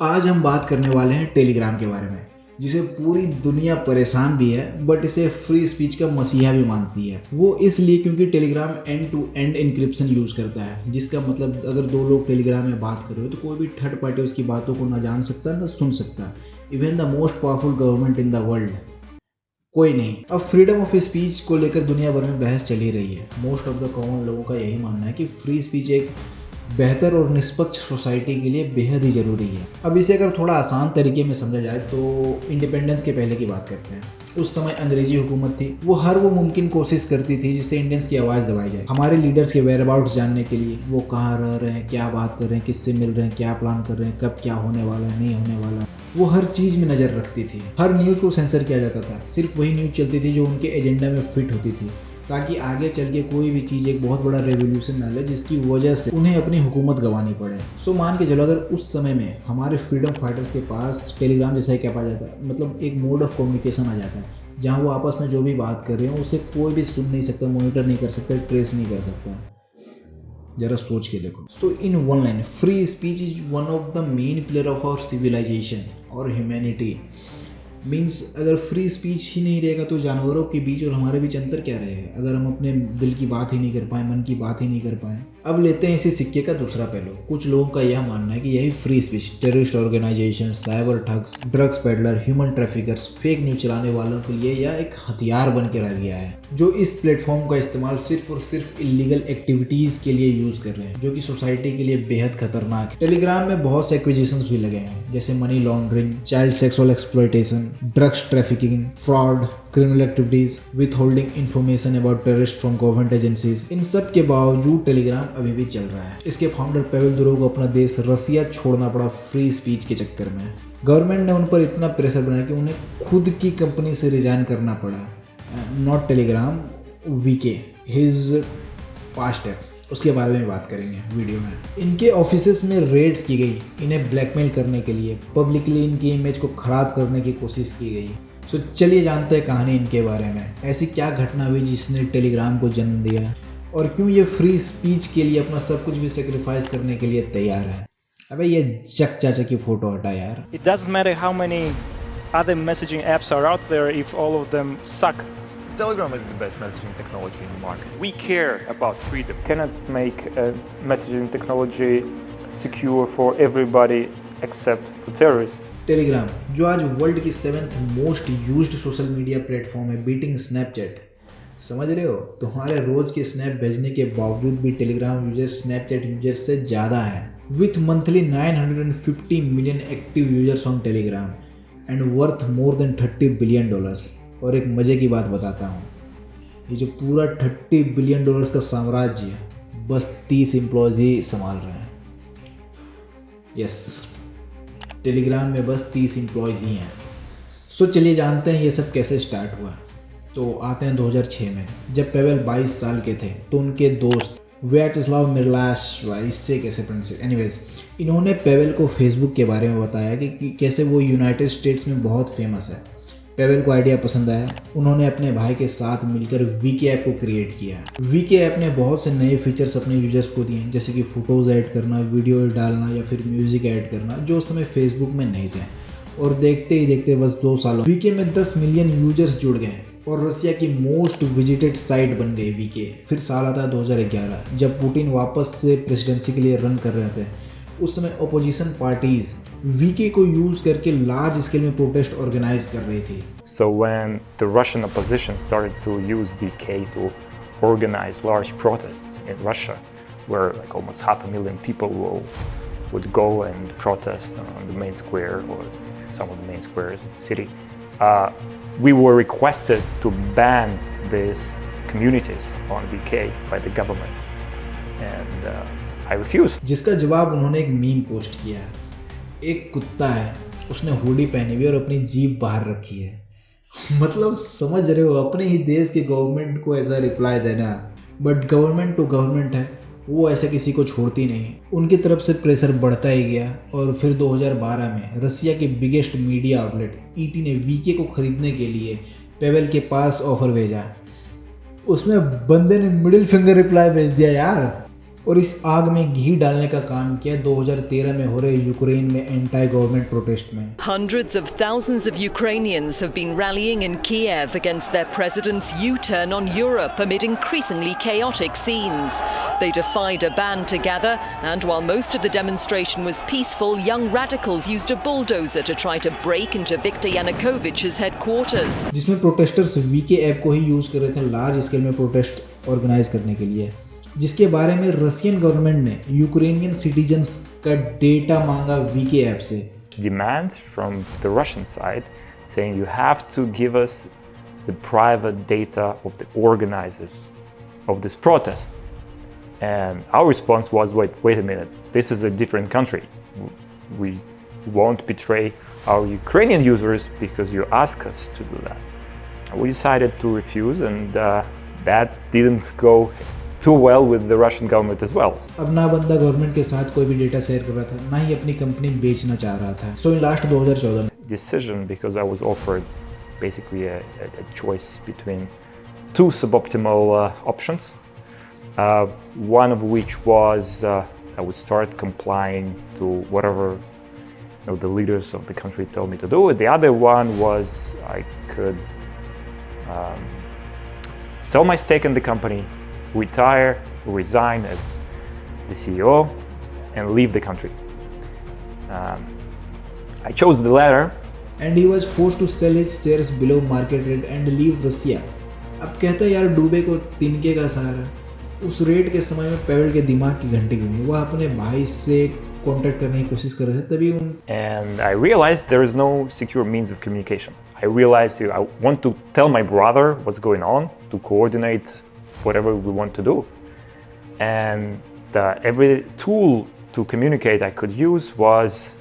आज हम बात करने वाले हैं टेलीग्राम के बारे में, जिसे पूरी दुनिया परेशान भी है बट इसे फ्री स्पीच का मसीहा भी मानती है। वो इसलिए क्योंकि Telegram end to end encryption use करता है, जिसका मतलब अगर दो लोग टेलीग्राम में बात कर रहे हो तो कोई भी थर्ड पार्टी उसकी बातों को ना जान सकता ना सुन सकता। Even the most powerful government in the world, कोई नहीं। अब फ्रीडम ऑफ स्पीच को लेकर दुनिया भर में बहस चली रही है। मोस्ट ऑफ द कॉमन लोगों का यही मानना है कि फ्री स्पीच एक बेहतर और निष्पक्ष सोसाइटी के लिए बेहद ही ज़रूरी है। अब इसे अगर थोड़ा आसान तरीके में समझा जाए तो इंडिपेंडेंस के पहले की बात करते हैं। उस समय अंग्रेजी हुकूमत थी, वो हर वो मुमकिन कोशिश करती थी जिससे इंडियंस की आवाज़ दबाई जाए। हमारे लीडर्स के वेयर अबाउट्स जानने के लिए, वो कहाँ रह रहे हैं, क्या बात कर रहे हैं, किससे मिल रहे हैं, क्या प्लान कर रहे हैं, कब क्या होने वाला है, नहीं होने वाला, वो हर चीज़ में नज़र रखती थी। हर न्यूज़ को सेंसर किया जाता था, सिर्फ वही न्यूज़ चलती थी जो उनके एजेंडा में फिट होती थी, ताकि आगे चल के कोई भी चीज़ एक बहुत बड़ा रेवोल्यूशन ना ले जिसकी वजह से उन्हें अपनी हुकूमत गंवानी पड़े। मान के चलो अगर उस समय में हमारे फ्रीडम फाइटर्स के पास टेलीग्राम जैसा ही क्या पा जाता है, मतलब एक मोड ऑफ कम्युनिकेशन आ जाता है जहाँ वो आपस में जो भी बात कर रहे हो उसे कोई भी सुन नहीं सकता, मॉनिटर नहीं कर सकता, ट्रेस नहीं कर सकता। जरा सोच के देखो। In one line, free speech is one of the main pillar of our civilisation और ह्यूमैनिटी। मीन्स अगर फ्री स्पीच ही नहीं रहेगा तो जानवरों के बीच और हमारे बीच अंतर क्या रहेगा, अगर हम अपने दिल की बात ही नहीं कर पाए, मन की बात ही नहीं कर पाए। अब लेते हैं इसी सिक्के का दूसरा पहलू। कुछ लोगों का यह मानना है कि यही free speech terrorist organisation, cyber thugs, drugs peddler, human traffickers, fake news चलाने वालों के लिए यह एक हथियार बन के रह गया है, जो इस प्लेटफॉर्म का इस्तेमाल सिर्फ और सिर्फ इलीगल एक्टिविटीज़ के लिए यूज़ कर रहे हैं, जो कि सोसाइटी के लिए बेहद खतरनाक है। टेलीग्राम में बहुत से एक्विजिशंस भी लगे हैं, जैसे money laundering, child sexual exploitation, drugs trafficking, fraud, criminal activities, withholding information about terrorist from government agencies. इन सब के बावजूद टेलीग्राम अभी भी चल रहा है। इसके फाउंडर पेवेल दुरोव को अपना देश रसिया छोड़ना पड़ा फ्री स्पीच के चक्कर में। गवर्नमेंट ने उन पर इतना प्रेशर बनाया कि उन्हें खुद की कंपनी से रिजाइन करना पड़ा। Not Telegram, VK, his past app, उसके बारे में बात करेंगे वीडियो में। इनके ऑफिसेस में रेड्स की गई, इन्हें ब्लैकमेल करने के लिए, पब्लिकली इनकी इमेज को खराब करने की कोशिश की गई। चलिए जानते हैं कहानी इनके बारे में। ऐसी क्या घटना हुई जिसने टेलीग्राम को जन्म दिया, और क्यों ये फ्री स्पीच के लिए अपना सब कुछ भी सेक्रीफाइस करने के लिए तैयार है। अबे ये जक चाचा की फोटो हटा यार। It doesn't matter how many other messaging apps are out there if all of them suck. Telegram is the best messaging technology in the market. We care about freedom. Cannot make messaging technology secure for everybody except for terrorists. Telegram, जो आज world की 7th most used social media platform है, beating Snapchat. समझ रहे हो, तुम्हारे रोज के snap भेजने के बावजूद भी टेलीग्राम यूजर्स स्नैपचैट यूजर्स से ज़्यादा है, with monthly 950 million active users on Telegram and worth more than $30 billion. और एक मज़े की बात बताता हूँ, ये जो पूरा $30 बिलियन का साम्राज्य है बस 30 एम्प्लॉयज़ ही संभाल रहे हैं। यस, टेलीग्राम में बस 30 एम्प्लॉयज़ ही हैं। चलिए जानते हैं ये सब कैसे स्टार्ट हुआ। तो आते हैं 2006 में, जब पेवेल 22 साल के थे तो उनके दोस्त व्याचेस्लाव मिरलाशवा, इससे कैसे प्रोनाउंस, एनीवेज, इन्होंने पेवेल को फेसबुक के बारे में बताया कि कैसे वो यूनाइटेड स्टेट्स में बहुत फेमस है। पेवेल को आइडिया पसंद आया, उन्होंने अपने भाई के साथ मिलकर वीके ऐप को क्रिएट किया। वीके ऐप ने बहुत से नए फीचर्स अपने यूजर्स को दिए, जैसे कि फ़ोटोज़ ऐड करना, वीडियो डालना या फिर म्यूज़िक ऐड करना, जो उस समय फेसबुक में नहीं थे। और देखते ही देखते बस 2 सालों वीके में 10 मिलियन यूजर्स जुड़ गए और रसिया की मोस्ट विजिटेड साइट बन गई वीके। फिर साल आता है 2011, जब पुतिन वापस से प्रेसिडेंसी के लिए रन कर रहे थे। उस समय ओपोजिशन पार्टीज वीके को यूज करके लार्ज स्केल में प्रोटेस्ट ऑर्गेनाइज कर रही थी। So when the Russian opposition started to use VK to organize large protests in Russia, where like almost 500,000 people would go and protest on the main square or some of the main squares of the city, we were requested to ban these communities on VK by the government, and I refused. जिसका जवाब उन्होंने एक meme post किया। एक कुत्ता है, उसने hoodie पहनी हुई और अपनी जीभ बाहर रखी है। मतलब समझ रहे हो, अपने ही देश के गवर्नमेंट को ऐसा रिप्लाई देना। बट गवर्नमेंट तो गवर्नमेंट है, वो ऐसे किसी को छोड़ती नहीं। उनकी तरफ से प्रेशर बढ़ता ही गया और फिर 2012 में रसिया के बिगेस्ट मीडिया आउटलेट ईटी ने वीके को खरीदने के लिए पेवेल के पास ऑफर भेजा। उसमें बंदे ने मिडिल फिंगर रिप्लाई भेज दिया यार। और इस आग में घी डालने का काम किया 2013 में हो रहे यूक्रेन में एंटी गवर्नमेंट प्रोटेस्ट में। Hundreds of thousands of Ukrainians have been rallying in Kiev against their president's U-turn on Europe amid increasingly chaotic scenes. They defied a ban to gather, and while most of the demonstration was peaceful, young radicals used a bulldozer to try to break into Viktor Yanukovych's headquarters. जिसमें protesters VK app को ही use कर रहे थे large scale में protest organise करने के लिए, जिसके बारे में रशियन गवर्नमेंट ने यूक्रेनियन सिटीजन्स का डेटा मांगा वीके ऐप से। Demands from the Russian side saying you have to give us the private data of the organizers of this protest. And our response was, wait a minute, this is a different country. We won't betray our Ukrainian users because you ask us to do that. We decided to refuse, and that didn't go too well with the Russian government as well. अब ना बंदा government के साथ कोई भी data share कर रहा था, ना ही अपनी कंपनी बेचना चाह रहा था। सो इन लास्ट 2014 में Decision because I was offered basically a choice between two suboptimal options. One of which was I would start complying to whatever the leaders of the country told me to do. The other one was I could sell my stake in the company, retire, resign as the CEO, and leave the country. I chose the latter. and he was forced to sell his shares below market rate and leave Russia. अब कहता है यार डूबे को तिनके का सहारा। उस rate के समय में पेवेल के दिमाग की घंटी क्यों? वह अपने भाई से कांटेक्ट करने की कोशिश कर रहे थे, तभी उन And I realized there is no secure means of communication. I realized I want to tell my brother what's going on, to coordinate whatever we want to do. And every tool to communicate I could use was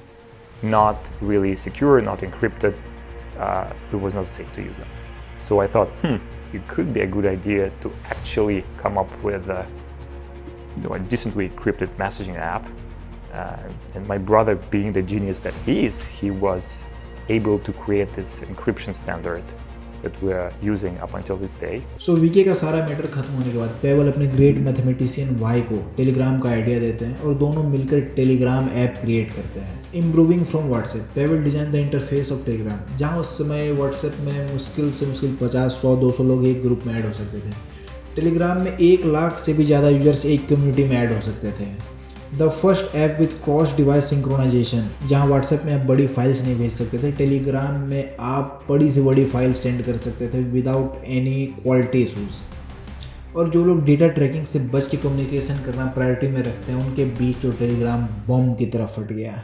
not really secure, not encrypted. It was not safe to use them. So I thought, it could be a good idea to actually come up with a decently encrypted messaging app. And my brother, being the genius that he is, he was able to create this encryption standard that we are using up until this day. So VK का सारा matter खत्म होने के बाद Pavel अपने great mathematician वाई को Telegram का आइडिया देते हैं और दोनों मिलकर टेलीग्राम ऐप क्रिएट करते हैं। Improving from WhatsApp, Pavel design the interface of Telegram, जहां उस समय व्हाट्सएप में मुश्किल से मुश्किल 50, 100, 200 लोग एक ग्रुप में ऐड हो सकते थे। टेलीग्राम में 1 लाख से भी ज़्यादा यूजर्स एक कम्युनिटी में ऐड हो सकते थे। The first app with cross device synchronisation, जहां व्हाट्सएप में आप बड़ी फाइल्स नहीं भेज सकते थे, टेलीग्राम में आप बड़ी से बड़ी फाइल सेंड कर सकते थे विदाउट एनी क्वालिटी इशूज़। और जो लोग डेटा ट्रैकिंग से बच के कम्युनिकेशन करना प्रायोरिटी में रखते हैं, उनके बीच तो टेलीग्राम बम की तरह फट गया।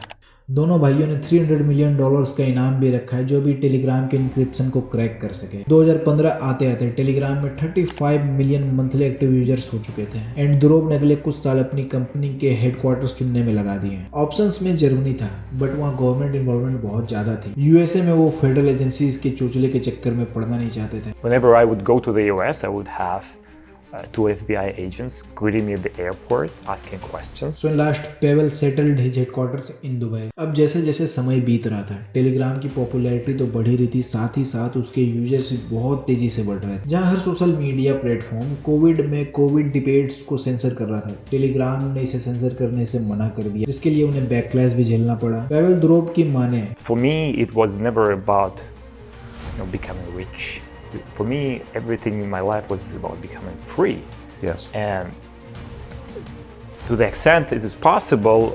दोनों भाइयों ने $300 मिलियन का इनाम भी रखा है जो भी टेलीग्राम के इंक्रिप्शन को क्रैक कर सके। 2015 आते आते टेलीग्राम में 35 मिलियन मंथली एक्टिव यूजर्स हो चुके थे एंड ध्रुव ने अगले कुछ साल अपनी कंपनी के हेडक्वार्टर्स चुनने में लगा दिए। ऑप्शंस में जर्मनी था, बट वहाँ गवर्नमेंट इन्वॉल्वमेंट बहुत ज़्यादा थी। यूएसए में वो फेडरल एजेंसीज के चोचले के चक्कर में पड़ना नहीं चाहते थे। Whenever I would go to the US, I would have 2 FBI agents greeting me at the airport, asking questions. So in last, Pavel settled his headquarters in Dubai. अब जैसे जैसे समय बीत रहा था, टेलीग्राम की पॉपुलैरिटी तो बढ़ ही रही थी, साथ ही साथ उसके यूजर्स भी बहुत तेजी से बढ़ रहे थे। जहां हर social media platform covid debates को सेंसर कर रहा था, टेलीग्राम ने इसे सेंसर करने से मना कर दिया, जिसके लिए उन्हें बैकलैश भी झेलना पड़ा। पेवल ध्रुव की माने, For me, it was never about becoming rich. For me, everything in my life was about becoming free. Yes. And to the extent it is possible,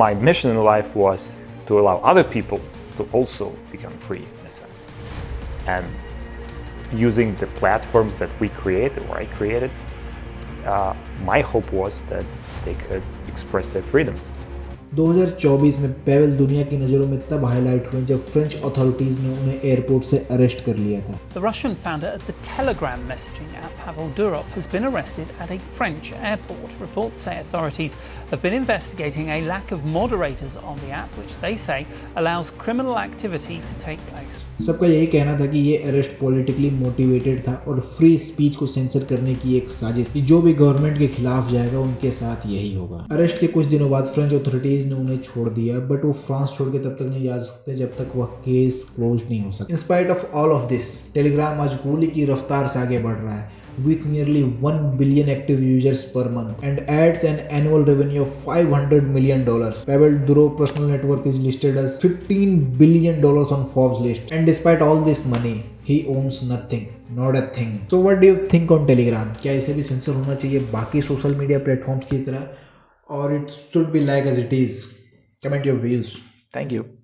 my mission in life was to allow other people to also become free in a sense. And using the platforms that we created, or I created, my hope was that they could express their freedoms. 2024 में पेवल दुनिया की नज़रों में तब highlight हुए जब French authorities ने उन्हें एयरपोर्ट से अरेस्ट कर लिया था। The Russian founder of the Telegram messaging app, Pavel Durov, has been arrested at a French airport. Reports say authorities have been investigating a lack of moderators on the app, which they say allows criminal activity to take place. सबका यही कहना था कि ये arrest politically motivated था और free speech को sensor करने की एक साजिश थी। जो भी गवर्नमेंट के खिलाफ जाएगा उनके साथ यही होगा। अरेस्ट के कुछ दिनों बाद फ्रेंच अथॉरिटीज ने उन्हें छोड़ दिया, बट वो फ्रांस छोड़ के तब तक नहीं जा सकते जब तक वह केस क्लोज नहीं हो सकता। In spite of all of this, Telegram आज गोली की रफ्तार से आगे बढ़ रहा है। with nearly 1 billion active users per month and adds an annual revenue of $500 million. Pavel Durov personal net worth is listed as $15 billion on Forbes list, and despite all this money, he owns nothing, not a thing. So what do you think on Telegram? क्या इसे भी sensor होना चाहिए बाकी social media platforms की तरह, और it should be like as it is? Comment your views. Thank you.